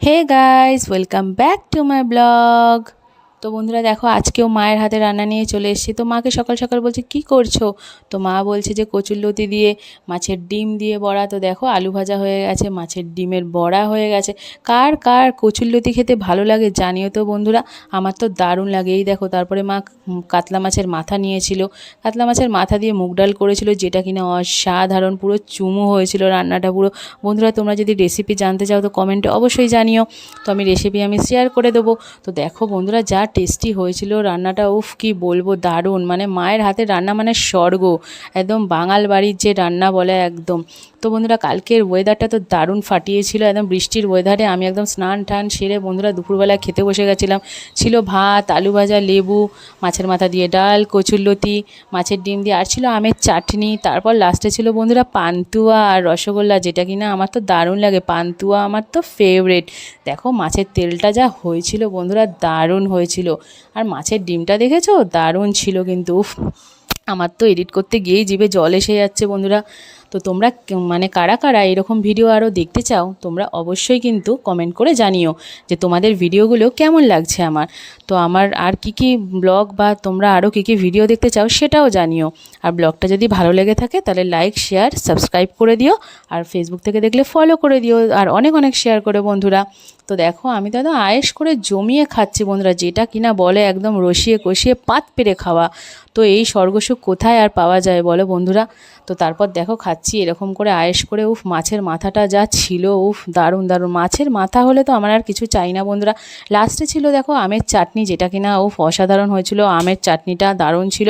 Hey guys, welcome back to my blog. তো বন্ধুরা দেখো, আজকেও মায়ের হাতে রান্না নিয়ে চলে এসেছি। তো মাকে সকাল সকাল বলছে কি করছো, তো মা বলছে যে কচুরলতি দিয়ে মাছের ডিম দিয়ে বড়া। তো দেখো, আলু ভাজা হয়ে গেছে, মাছের ডিমের বড়া হয়ে গেছে। কার কার কচুরলতি খেতে ভালো লাগে জানিও তো বন্ধুরা, আমার তো দারুণ লাগে। এই দেখো, তারপরে মা কাতলা মাছের মাথা নিয়েছিল, কাতলা মাছের মাথা দিয়ে মুগ ডাল করেছিল, যেটা কিনা অসাধারণ, পুরো চুমু হয়েছিল রান্নাটা পুরো। বন্ধুরা তোমরা যদি রেসিপি জানতে চাও তো কমেন্টে অবশ্যই জানিও, তো আমি রেসিপি শেয়ার করে দেবো। তো দেখো বন্ধুরা, যা টেস্টি হয়েছিল রান্নাটা, উফ কি বলবো, দারুণ। মানে মায়ের হাতের রান্না মানে স্বর্গ, একদম বাঙাল বাড়ির যে রান্না বলে একদম। তো বন্ধুরা, কালকের ওয়েদারটা তো দারুণ ফাটিয়েছিল, একদম বৃষ্টির ওয়েদারে আমি একদম স্নান টান সেরে বন্ধুরা দুপুরবেলা খেতে বসে গেছিলাম। ছিল ভাত, আলু ভাজা, লেবু, মাছের মাথা দিয়ে ডাল, কচুরলতি, মাছের ডিম দিয়ে, আর ছিল আমের চাটনি। তারপর লাস্টে ছিল বন্ধুরা পান্তুয়া আর রসগোল্লা, যেটা কিনা আমার তো দারুণ লাগে। পান্তুয়া আমার তো ফেভারিট। দেখো মাছের তেলটা যা হয়েছিল বন্ধুরা, দারুণ হয়েছিল। আর মাছের ডিমটা দেখেছো, দারুণ ছিল কিন্তু। উফ, আমার তো এডিট করতে গিয়েই জিভে জল এসে যাচ্ছে বন্ধুরা। তো তোমরা মানে কারা কারা এরকম ভিডিও আরও দেখতে চাও, তোমরা অবশ্যই কিন্তু কমেন্ট করে জানিও যে তোমাদের ভিডিওগুলো কেমন লাগছে আমার। তো আমার আর কি ব্লগ বা তোমরা আরও কী ভিডিও দেখতে চাও সেটাও জানিও। আর ব্লগটা যদি ভালো লেগে থাকে তাহলে লাইক, শেয়ার, সাবস্ক্রাইব করে দিও। আর ফেসবুক থেকে দেখলে ফলো করে দিও, আর অনেক অনেক শেয়ার করে বন্ধুরা। তো দেখো, আমি তো একদম আয়েশ করে জমিয়ে খাচ্ছি বন্ধুরা, যেটা কিনা বলে একদম রসিয়ে কষিয়ে পাত পেরে খাওয়া। তো এই স্বর্গসুখ কোথায় আর পাওয়া যায় বলো বন্ধুরা। তো তারপর দেখো খাচ্ছি এরকম করে আয়েশ করে। উফ, মাছের মাথাটা যা ছিল, উফ দারুণ দারুণ। মাছের মাথা হলে তো আমার আর কিছু চাই না বন্ধুরা। লাস্টে ছিল দেখো আমের চাটনি, যেটা কিনা উফ অসাধারণ হয়েছিল। আমের চাটনিটা দারুণ ছিল।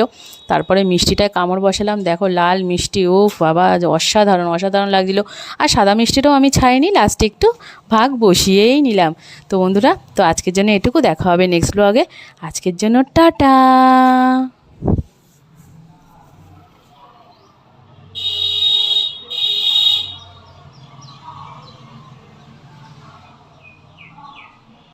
তারপরে মিষ্টিটায় কামড় বসালাম, দেখো লাল মিষ্টি, উফ বাবা অসাধারণ অসাধারণ লাগছিল। আর সাদা মিষ্টিটাও আমি ছাইনি, লাস্টে একটু ভাগ বসিয়েই নিলাম। তো বন্ধুরা, তো আজকের জন্য এটুকু, দেখা হবে নেক্সট ব্লগে। আজকের জন্য টাটা।